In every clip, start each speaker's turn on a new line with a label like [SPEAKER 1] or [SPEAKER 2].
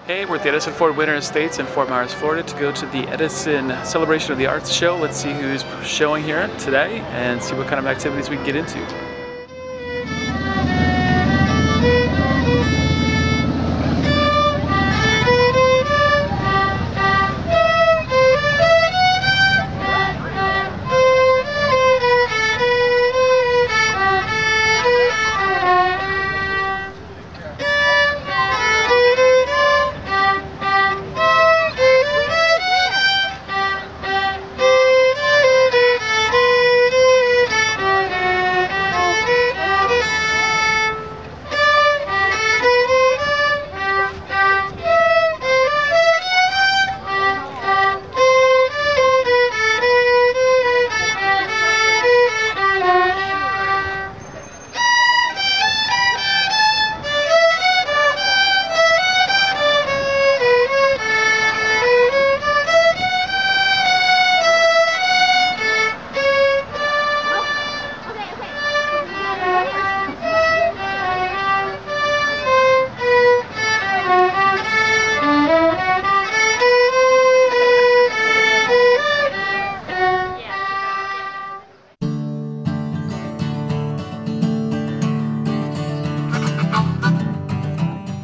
[SPEAKER 1] Hey, we're at the Edison Ford Winter Estates in Fort Myers, Florida to go to the Edison Celebration of the Arts show. Let's see who's showing here today and see what kind of activities we can get into.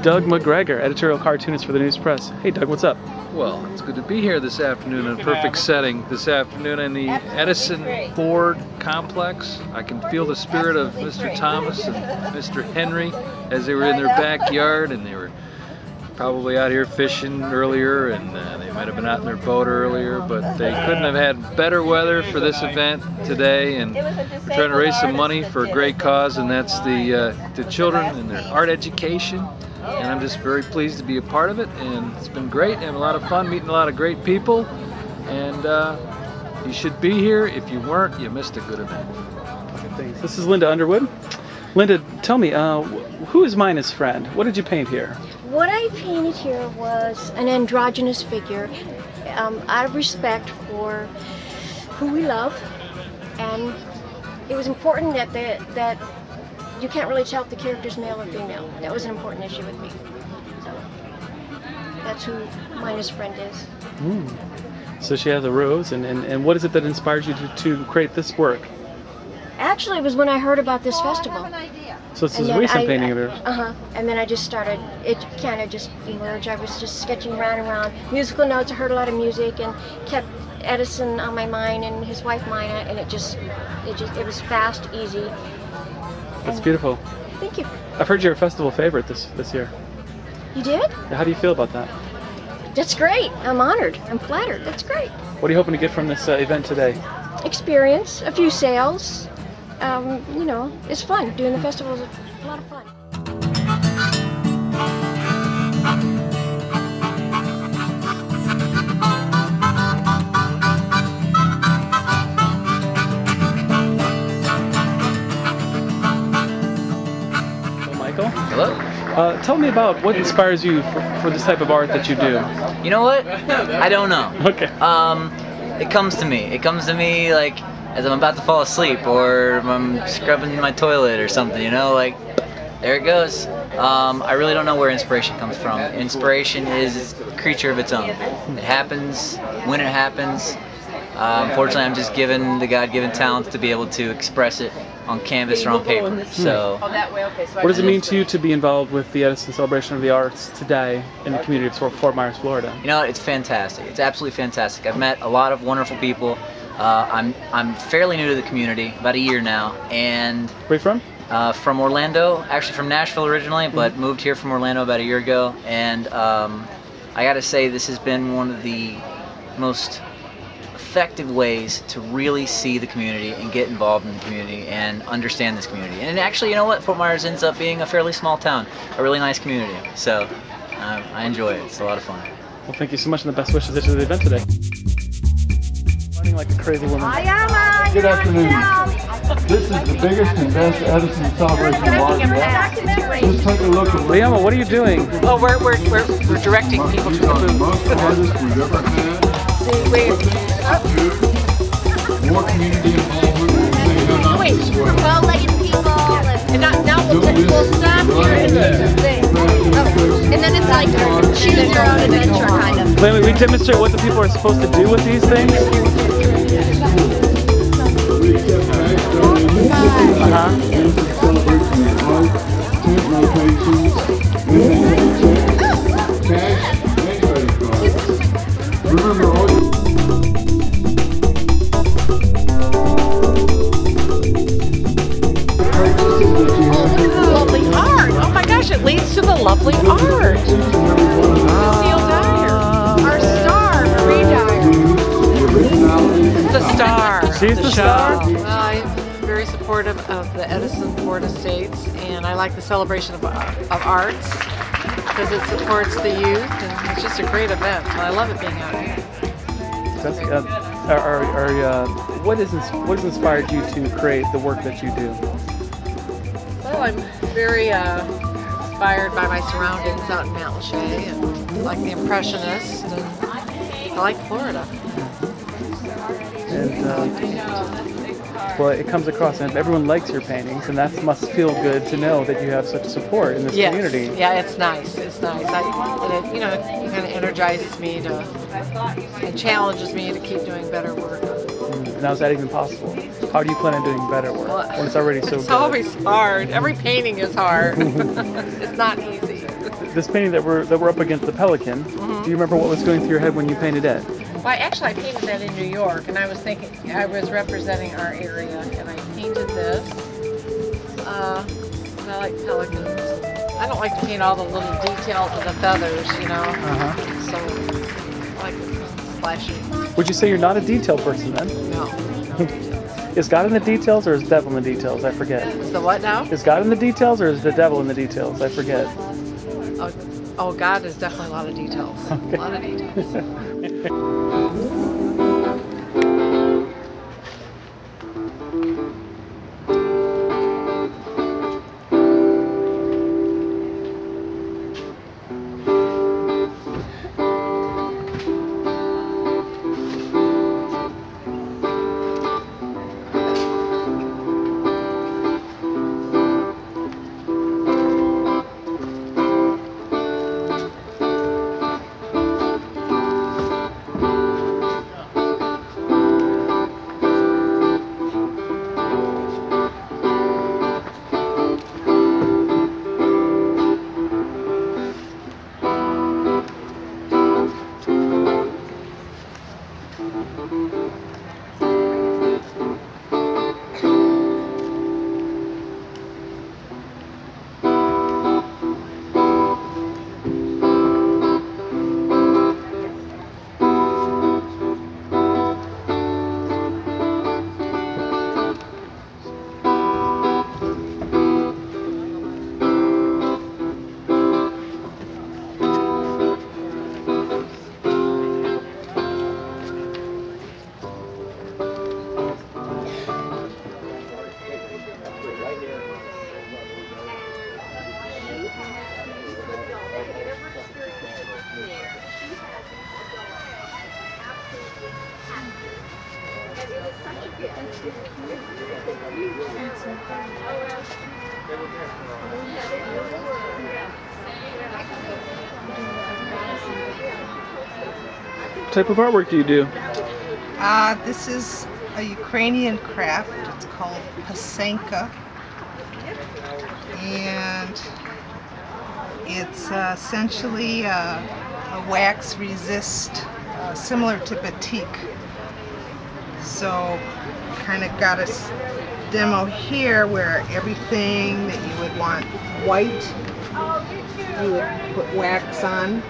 [SPEAKER 1] Doug McGregor, editorial cartoonist for the News Press. Hey Doug, what's up?
[SPEAKER 2] Well, it's good to be here this afternoon in a perfect setting. This afternoon in the Edison Ford complex. I can feel the spirit of Mr. Thomas and Mr. Henry as they were in their backyard, and they were probably out here fishing earlier, and they might have been out in their boat earlier, but they couldn't have had better weather for this event today. And we're trying to raise some money for a great cause, and that's the children and their art education. And I'm just very pleased to be a part of it, and it's been great. I have a lot of fun meeting a lot of great people, and you should be here. If you weren't, you missed a good event.
[SPEAKER 1] Thanks. This is Linda Underwood. Linda, tell me, who is Minus friend? What did you paint here?
[SPEAKER 3] What I painted here was an androgynous figure, out of respect for who we love, and it was important that you can't really tell if the character's male or female. That was an important issue with me. So that's who Minus friend is.
[SPEAKER 1] So she has a rose, and what is it that inspired you to create this work?
[SPEAKER 3] Actually, it was when I heard about this festival.
[SPEAKER 1] So it's a recent painting of yours.
[SPEAKER 3] And then I just started, it kind of just emerged. I was just sketching around musical notes. I heard a lot of music and kept Edison on my mind and his wife Mina, and it was fast, easy.
[SPEAKER 1] That's beautiful.
[SPEAKER 3] Thank you.
[SPEAKER 1] I've heard you're a festival favorite this year.
[SPEAKER 3] You did?
[SPEAKER 1] How do you feel about that?
[SPEAKER 3] That's great. I'm honored. I'm flattered. That's great.
[SPEAKER 1] What are you hoping to get from this event today? Experience,
[SPEAKER 3] a few sales. You know, it's fun. Doing the festival is a lot of fun.
[SPEAKER 2] Hello?
[SPEAKER 1] Tell me about what inspires you for this type of art that you do.
[SPEAKER 4] You know what? I don't know.
[SPEAKER 1] Okay.
[SPEAKER 4] It comes to me. It comes to me like as I'm about to fall asleep, or I'm scrubbing my toilet or something, you know, like there it goes. I really don't know where inspiration comes from. Inspiration is a creature of its own. It happens when it happens. Unfortunately, I'm just given the God-given talent to be able to express it on canvas or on paper. So,
[SPEAKER 1] what does it mean to you to be involved with the Edison Celebration of the Arts today in the community of Fort Myers, Florida?
[SPEAKER 4] You know, it's fantastic. It's absolutely fantastic. I've met a lot of wonderful people. I'm fairly new to the community, about a year now, and
[SPEAKER 1] where are you from?
[SPEAKER 4] From Orlando, actually from Nashville originally, but moved here from Orlando about a year ago. And I got to say, this has been one of the most effective ways to really see the community and get involved in the community and understand this community. And actually, you know what? Fort Myers ends up being a fairly small town, a really nice community. So I enjoy it. It's a lot of fun.
[SPEAKER 1] Well, thank you so much, and the best wishes to the event today. Running like a crazy woman.
[SPEAKER 5] Good afternoon. This is the biggest and best Edison Celebration march yet. Just take a look at
[SPEAKER 1] Liama, what are you doing?
[SPEAKER 6] Oh, we're directing people to the booth.
[SPEAKER 5] most artists we've ever had. More community involvement.
[SPEAKER 7] Wait, we're well-legged people, and now we'll stop here and do the thing. And then it's like choose your
[SPEAKER 1] Let me demonstrate what the people are supposed to do with these things.
[SPEAKER 6] Lovely art. Oh my gosh, it leads to the lovely art. Our star, Marie Dyer. The star.
[SPEAKER 1] She's the star?
[SPEAKER 6] I'm very supportive of the Edison Ford Estates, and I like the celebration of arts because it supports the youth, and it's just a great event. I love it being out here.
[SPEAKER 1] That's, what has inspired you to create the work that you do?
[SPEAKER 6] Well, I'm very inspired by my surroundings out in Mount Lachey, and like the Impressionists, and I like Florida.
[SPEAKER 1] And well, it comes across, and everyone likes your paintings, and that must feel good to know that you have such support in this community.
[SPEAKER 6] Yeah, it's nice. It's nice. It, you know, it kind of energizes me and challenges me to keep doing better work.
[SPEAKER 1] And how is that even possible? How do you plan on doing better work when it's already so good?
[SPEAKER 6] It's always hard. Every painting is hard. It's not easy.
[SPEAKER 1] This painting that we're up against, the Pelican, do you remember what was going through your head when you painted it?
[SPEAKER 6] Well, I painted that in New York, and I was thinking, I was representing our area, and I painted this. And I like pelicans. I don't like to paint all the little details of the feathers, you know. So I like it splashy.
[SPEAKER 1] Would you say you're not a detail person then?
[SPEAKER 6] No.
[SPEAKER 1] Is God in the details, or is the devil in the details? I forget.
[SPEAKER 6] Is the what now?
[SPEAKER 1] Is God in the details, or is the devil in the details? I forget.
[SPEAKER 6] Oh, God is definitely a lot of details. Okay. A lot of details.
[SPEAKER 1] What type of artwork do you do?
[SPEAKER 8] This is a Ukrainian craft. It's called pasenka, and it's essentially a wax resist, similar to batik. So kind of got a demo here where everything that you would want white, you would put wax on.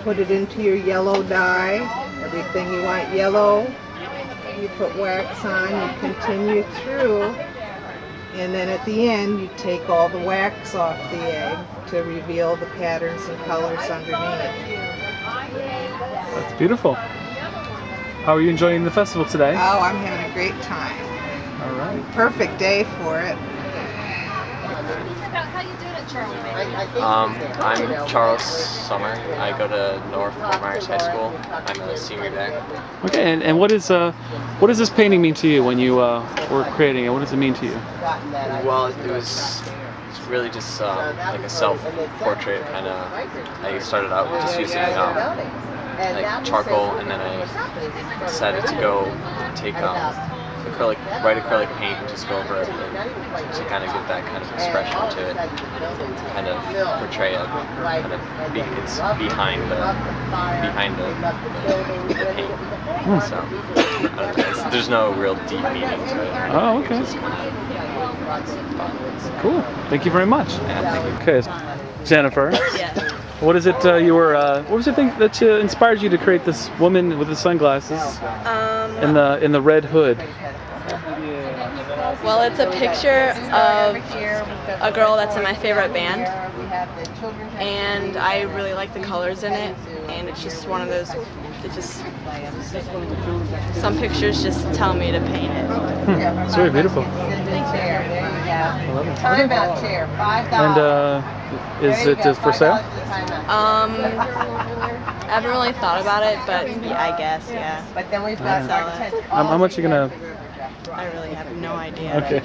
[SPEAKER 8] Put it into your yellow dye. Everything you want yellow, you put wax on, you continue through, and then at the end you take all the wax off the egg to reveal the patterns and colors underneath.
[SPEAKER 1] That's beautiful. How are you enjoying the festival today?
[SPEAKER 8] Oh, I'm having a great time.
[SPEAKER 1] All right.
[SPEAKER 8] Perfect day for it.
[SPEAKER 9] I'm Charles Summer. I go to North Fort Myers High School. I'm a senior there.
[SPEAKER 1] Okay, and what does this painting mean to you when you were creating it? What does it mean to you?
[SPEAKER 9] Well, it was really just like a self-portrait kind of. I started out just using like charcoal, and then I decided to go take white acrylic paint and just go over everything to kind of give that kind of expression to it, kind of portray it, kind of it's behind the paint. So I don't know, there's no real deep meaning to it.
[SPEAKER 1] Oh, okay.
[SPEAKER 9] It's just kind of
[SPEAKER 1] cool. Thank you very much.
[SPEAKER 9] Yeah, thank you.
[SPEAKER 1] Okay, Jennifer.
[SPEAKER 10] Yeah.
[SPEAKER 1] What is it what was the thing that inspired you to create this woman with the sunglasses in the red hood?
[SPEAKER 10] Well, it's a picture of a girl that's in my favorite band, and I really like the colors in it, and it's just one of those, some pictures just tell me to paint it.
[SPEAKER 1] It's very beautiful.
[SPEAKER 10] Thank you.
[SPEAKER 1] I love it. And is it for sale?
[SPEAKER 10] I haven't really thought about it, but yeah, I guess, yeah. But then we've got
[SPEAKER 1] How much are you gonna?
[SPEAKER 10] I really have no idea.
[SPEAKER 1] Okay.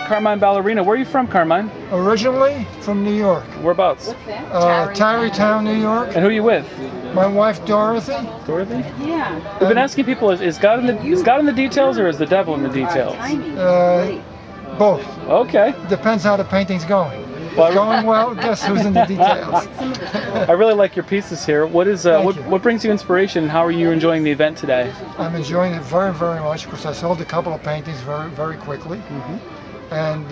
[SPEAKER 1] Carmine Ballerina. Where are you from, Carmine?
[SPEAKER 11] Originally from New York.
[SPEAKER 1] Whereabouts?
[SPEAKER 11] Tarrytown, New York.
[SPEAKER 1] And who are you with?
[SPEAKER 11] My wife Dorothy.
[SPEAKER 1] Dorothy? Yeah. We've been asking people: is God in the details, or is the devil in the details?
[SPEAKER 11] Both.
[SPEAKER 1] Okay.
[SPEAKER 11] Depends how the painting's going. If it's going well, guess who's in the details?
[SPEAKER 1] I really like your pieces here. What is what brings you inspiration? How are you enjoying the event today?
[SPEAKER 11] I'm enjoying it very, very much because I sold a couple of paintings very, very quickly. And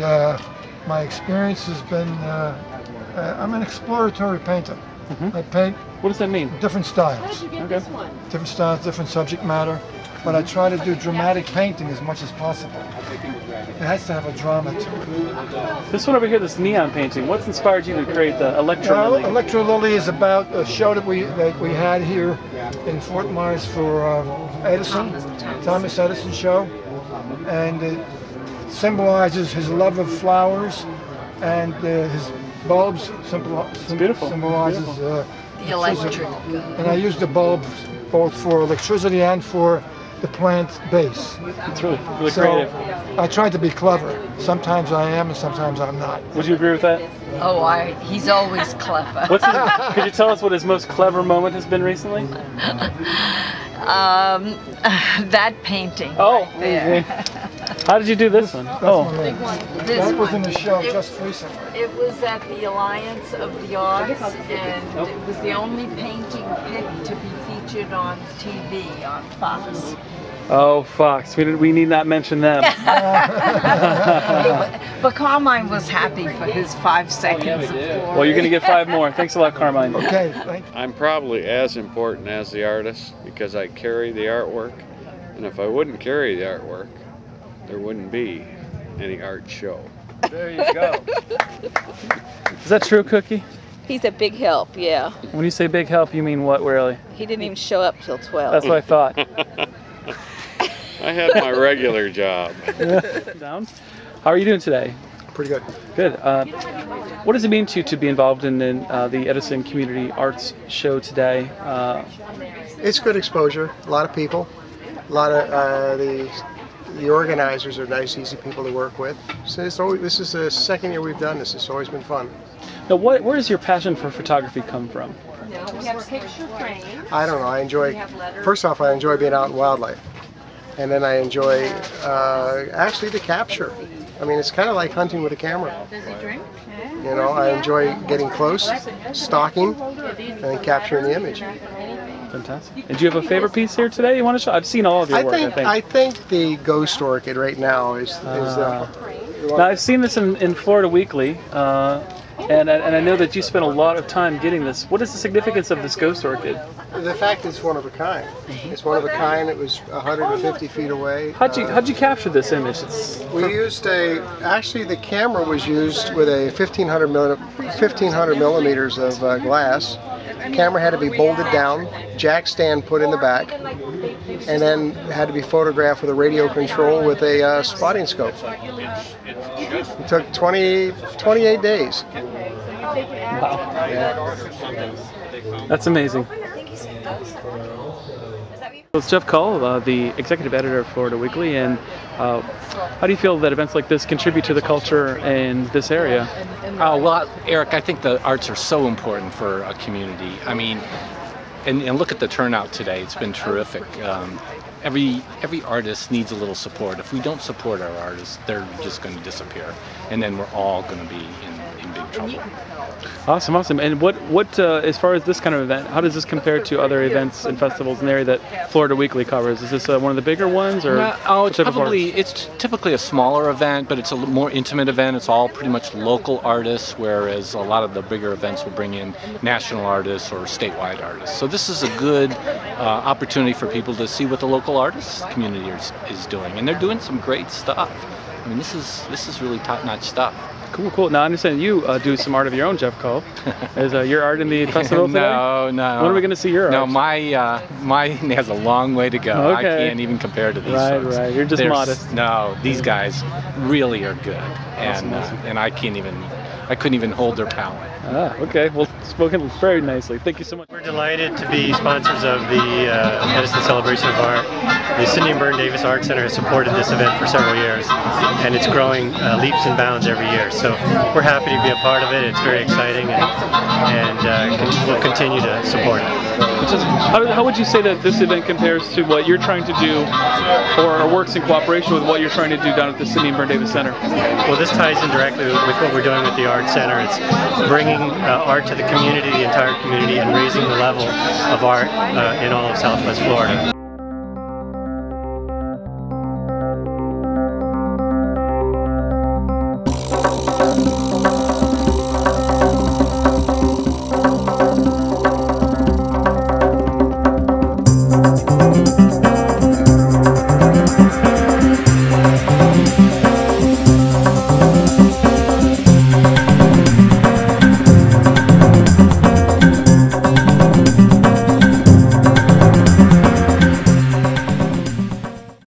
[SPEAKER 11] my experience has been, I'm an exploratory painter. I paint.
[SPEAKER 1] What does that mean?
[SPEAKER 11] Different styles.
[SPEAKER 1] Okay.
[SPEAKER 11] Different styles, different subject matter. But I try to do dramatic painting as much as possible. It has to have a drama to it.
[SPEAKER 1] This one over here, this neon painting, what's inspired you to create the Electro Lily?
[SPEAKER 11] Electro Lily is about a show that we had here in Fort Myers for Edison, Thomas Edison show. And it symbolizes his love of flowers, and his bulbs symbolizes
[SPEAKER 10] the electric.
[SPEAKER 11] And I use the bulbs both for electricity and for the plant base.
[SPEAKER 1] It's really creative.
[SPEAKER 11] I try to be clever. Sometimes I am, and sometimes I'm not.
[SPEAKER 1] Would you agree with that?
[SPEAKER 12] Oh, he's always clever.
[SPEAKER 1] Could you tell us what his most clever moment has been recently?
[SPEAKER 12] That painting.
[SPEAKER 1] Oh,
[SPEAKER 12] right there.
[SPEAKER 1] How did you do this one?
[SPEAKER 11] That was in the show just recently.
[SPEAKER 12] It was at the Alliance of the Arts, and it was the only painting picked to be featured on TV on Fox.
[SPEAKER 1] Oh, Fox. We need not mention them.
[SPEAKER 12] But Carmine was happy for his 5 seconds.
[SPEAKER 1] Well, you're going to get 5 more. Thanks a lot, Carmine.
[SPEAKER 11] Okay, thank you.
[SPEAKER 13] I'm probably as important as the artist because I carry the artwork. And if I wouldn't carry the artwork, there wouldn't be any art show.
[SPEAKER 1] There you go. Is that true, Cookie?
[SPEAKER 10] He's a big help, yeah.
[SPEAKER 1] When you say big help, you mean what, really?
[SPEAKER 10] He didn't even show up till 12.
[SPEAKER 1] That's what I thought.
[SPEAKER 13] I had my regular job.
[SPEAKER 1] Down. How are you doing today?
[SPEAKER 14] Pretty good.
[SPEAKER 1] Good. What does it mean to you to be involved in the Edison Community Arts Show today?
[SPEAKER 14] It's good exposure. A lot of people. A lot of the organizers are nice, easy people to work with. So this is the second year we've done this. It's always been fun.
[SPEAKER 1] Now, where does your passion for photography come from?
[SPEAKER 10] We have picture frames.
[SPEAKER 14] I don't know. I enjoy. First off, I enjoy being out in wildlife, and then I enjoy actually the capture. I mean, it's kind of like hunting with a camera.
[SPEAKER 10] Does he drink?
[SPEAKER 14] You know, I enjoy getting close, stalking, and then capturing the image.
[SPEAKER 1] Fantastic. And do you have a favorite piece here today you want to show? I've seen all of your work,
[SPEAKER 14] I think the ghost orchid right now is
[SPEAKER 1] now I've seen this in Florida Weekly, and I know that you spent a lot of time getting this. What is the significance of this ghost orchid?
[SPEAKER 14] The fact it's one of a kind. It's one of a kind. It was 150 feet away.
[SPEAKER 1] How'd you capture this image?
[SPEAKER 14] We used actually the camera was used with a 1500 millimeters of glass. The camera had to be bolted down, jack stand put in the back, and then had to be photographed with a radio control with a spotting scope. It took 28 days.
[SPEAKER 1] Wow. Yeah. That's amazing. It's Jeff Cull, the executive editor of Florida Weekly, and how do you feel that events like this contribute to the culture in this area?
[SPEAKER 15] Well, Eric, I think the arts are so important for a community. I mean, and look at the turnout today. It's been terrific. Every artist needs a little support. If we don't support our artists, they're just going to disappear, and then we're all going to be in big trouble.
[SPEAKER 1] Awesome, awesome. And what as far as this kind of event, how does this compare to other events and festivals in the area that Florida Weekly covers? Is this one of the bigger ones, or?
[SPEAKER 15] It's typically a smaller event, but it's a more intimate event. It's all pretty much local artists, whereas a lot of the bigger events will bring in national artists or statewide artists. So this is a good opportunity for people to see what the local artists community is doing, and they're doing some great stuff. I mean, this is really top-notch stuff.
[SPEAKER 1] Cool, cool. Now I understand you do some art of your own, Jeff Cull. Is your art in the festival today?
[SPEAKER 15] No.
[SPEAKER 1] When are we going to see your art?
[SPEAKER 15] No, mine has a long way to go.
[SPEAKER 1] Okay.
[SPEAKER 15] I can't even compare to these folks.
[SPEAKER 1] Right. You're just modest.
[SPEAKER 15] No, these guys really are good,
[SPEAKER 1] awesome.
[SPEAKER 15] And I couldn't even hold their palette.
[SPEAKER 1] Okay. Well, spoken very nicely. Thank you so much.
[SPEAKER 16] We're delighted to be sponsors of the Edison Celebration of Art. The Sidney and Byrne Davis Art Center has supported this event for several years, and it's growing leaps and bounds every year. So we're happy to be a part of it. It's very exciting, and we'll continue to support it.
[SPEAKER 1] How would you say that this event compares to what you're trying to do, or works in cooperation with what you're trying to do down at the Sidney and Byrne Davis Center?
[SPEAKER 16] Well, this ties in directly with what we're doing with the Art Center. It's bringing art to the community, the entire community, and raising the level of art in all of Southwest Florida.